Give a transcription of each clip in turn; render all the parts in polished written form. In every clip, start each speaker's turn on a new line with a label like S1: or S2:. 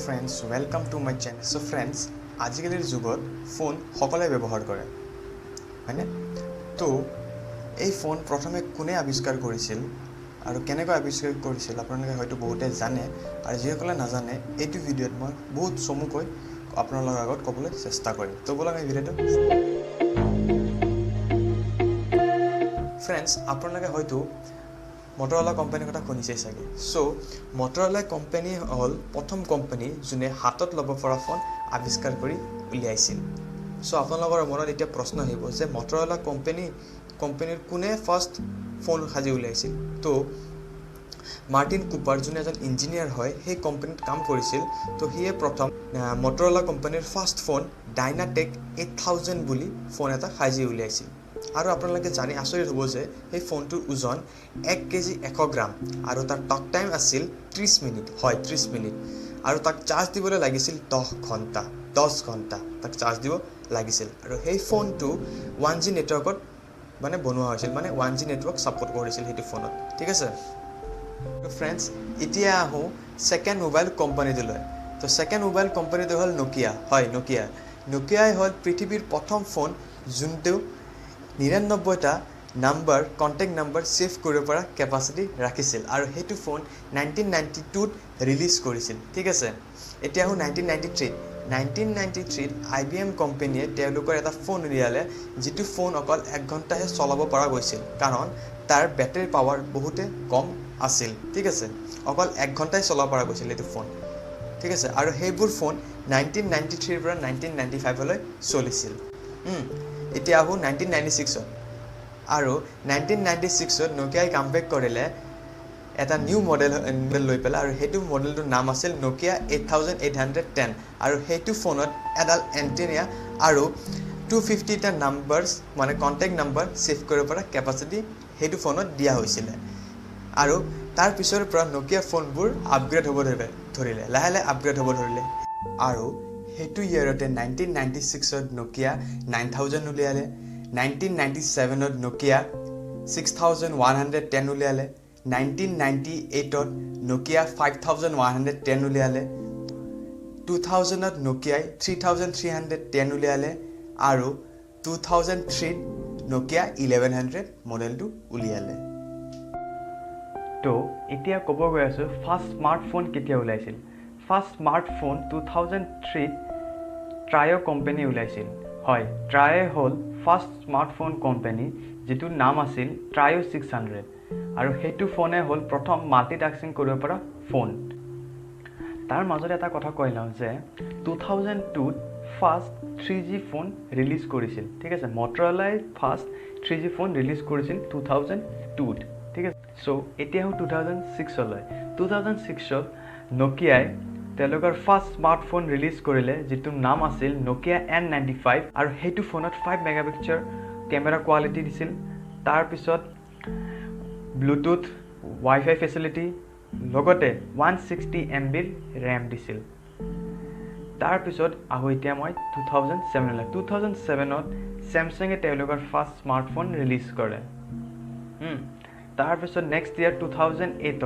S1: friends, welcome to my channel. So friends, আজিকালিৰ যুগত phone সকলোৱে ব্যৱহাৰ কৰে হয়নে তো এই ফোন প্ৰথমে কোনে আৱিষ্কাৰ কৰিছিল আৰু কেনেকৈ আৱিষ্কাৰ কৰিছিল আপোনালোকে হয়তো বহুতে জানে আৰু যিসকলে নাজানে এইটো ভিডিঅ'ত মই বহুত চমুকৈ আপোনালোকৰ আগত ক'বলৈ চেষ্টা কৰিম তো বলক এই ভিডিঅ'টো ফ্ৰেণ্ডছ আপোনালোকে হয়তো Motorola company কথা শুনিছে চাগে সো Motorola company হল প্ৰথম কোম্পানী যোনে হাতত ল'ব পৰা ফোন আৱিষ্কাৰ কৰি উলিয়াইছিল সো আপোনালোকৰ মনত এতিয়া প্ৰশ্ন আহিব যে Motorola কোম্পানীৰ কোনে ফাৰ্ষ্ট ফোন সাজি উলিয়াইছিল তো মাৰ্টিন কুপাৰ যোনে এজন ইঞ্জিনিয়াৰ হয় সেই কোম্পানীত কাম কৰিছিল তো হিয়ে প্ৰথম Motorola কোম্পানীৰ ফাৰ্ষ্ট ফোন ডাইনাটেক 8000 বুলি ফোন এটা সাজি উলিয়াইছিল আৰু আপোনালোকে জানি আচৰিত হ'ব যে এই ফোনটোৰ ওজন 1 কেজি 100 গ্ৰাম আৰু তাৰ টক টাইম আছিল 30 মিনিট হয় 30 মিনিট আৰু তাক চাৰ্জ দিবলৈ লাগিছিল 10 ঘণ্টা তাক চাৰ্জ দিব লাগিছিল আৰু এই ফোনটো 1G নেটৱৰ্কত মানে বনোৱা হৈছিল মানে 1G নেটৱৰ্ক সাপোৰ্ট কৰিছিল হেতু ফোনত ঠিক আছে ফ্ৰেণ্ডছ এতিয়া আহো সেকেন্ড মোবাইল কোম্পানীটোলৈ তো সেকেন্ড মোবাইল কোম্পানীটো হল নোকিয়া হয় নোকিয়াই হল পৃথিৱীৰ প্ৰথম ফোন যোনটো 99টা নাম্বাৰ কন্টাক্ট নাম্বাৰ সেভ কৰিব পৰা কেপাসিটি ৰাখিছিল আৰু হেতু ফোন 1992 ত ৰিলিজ কৰিছিল ঠিক আছে এতিয়া হো 1993 IBM কোম্পানীয়ে তেওঁলোকৰ এটা ফোন উলিয়ালে যেটো ফোন অকল 1 ঘণ্টাহে চলাব পৰা গৈছিল কাৰণ তাৰ ব্যাটাৰী পাৱাৰ বহুতে কম আছিল ঠিক আছে অকল 1 ঘণ্টাই চলাব পৰা গৈছিল এটো ফোন ঠিক আছে আৰু হেইবোৰ ফোন 1993 ৰ পৰা 1995 লৈ চলিছিল এতিয়া আহো 1996 আৰু 1996 ত নোকিয়াই কামবেক কৰিলে এটা নিউ মডেল লৈ পেলা আৰু হেতু মডেলটোৰ নাম আছিল নোকিয়া 8810 আৰু হেতু ফোনত এডাল এন্টেনা আৰু 250 টা নাম্বাৰস মানে কন্টাক্ট নাম্বাৰ সেভ কৰিব পৰা কেপাসিটি হেতু ফোনত দিয়া হৈছিল আৰু তাৰ পিছৰ পৰা নোকিয়া ফোনবোৰ আপগ্ৰেড হ'ব ধৰিলে লাহে আপগ্ৰেড হ'ব ধৰিলে আৰু হেতু ইয়াৰতে 1996 ত নোকিয়া 9000 উলিয়ালে 1997 ত নোকিয়া 6110 উলিয়ালে 1998 ত নোকিয়া 5110 উলিয়ালে 2000 ত নোকিয়াই 3310 উলিয়ালে আৰু 2003 ত নোকিয়া 1100 মডেলটো উলিয়ালে তো এতিয়া ক'ব গৈ আছো ফাৰ্ষ্ট স্মাৰ্টফোন কেতিয়া ওলাইছিল ফাৰ্ষ্ট স্মাৰ্টফোন 2003 ত ট্ৰায়ো কোম্পানী ওলাইছিল হয় ট্ৰায়ো হল ফাৰ্ষ্ট স্মাৰ্টফোন কোম্পানী যেটো নাম আছিল ট্ৰায়ো 600 আৰু হেতু ফোনে হল প্ৰথম মাল্টিটাস্কিং কৰিব পৰা ফোন তাৰ মাজত এটা কথা কৈলাম যে 2002 ত ফাৰ্ষ্ট 3G ফোন ৰিলিজ কৰিছিল ঠিক আছে Motorola first 3G phone release কৰিছিল 2002 ত ঠিক আছে সো এতিয়া হল 2006 লৈ 2006 ত নোকিয়াই তেওঁলোকৰ ফাৰ্ষ্ট স্মাৰ্টফোন ৰিলিজ কৰিলে যেটো নাম আছিল নোকিয়া N95 আৰু হেতু ফোনত 5 মেগাপিক্সেল কেমেৰা কোৱালিটি দিছিল তাৰ পিছত ব্লুটুথ ওয়াইফাই ফেসিলিটি লগতে 160 MB RAM দিছিল তাৰ পিছত আহো এতিয়া মই 2007 লৈ 2007 ত Samsung এ তেওঁলোকৰ ফাৰ্ষ্ট স্মাৰ্টফোন ৰিলিজ কৰে তাৰ পিছত নেক্সট ইয়াৰ 2008 ত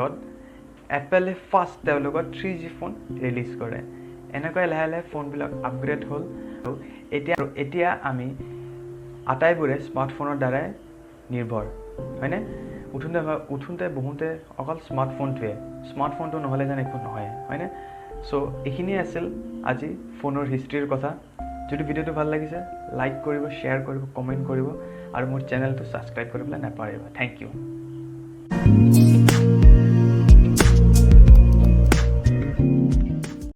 S1: Apple ফাৰ্ষ্ট তেওঁলোকৰ 3G ফোন ৰিলিজ কৰে এনেকৈ লাহে ফোন বিলাক আপগ্ৰেড হল এতিয়া আমি আটাইবোৰে স্মাৰ্টফোনৰ দ্বাৰা নিৰ্ভৰ হয়নে উঠুনতে বহুতে অকল স্মাৰ্টফোনটো নহলে জান একো নহয় হয়নে সো এখিনি আছিল আজি ফোনৰ হিষ্ট্ৰীৰ কথা যদি ভিডিওটো ভাল লাগিছে লাইক কৰিব শেয়াৰ কৰিব কমেন্ট কৰিব আৰু মোৰ চেনেলটো সাবস্ক্ৰাইব কৰিবলৈ নাপাহৰিব থ্যাংক ইউ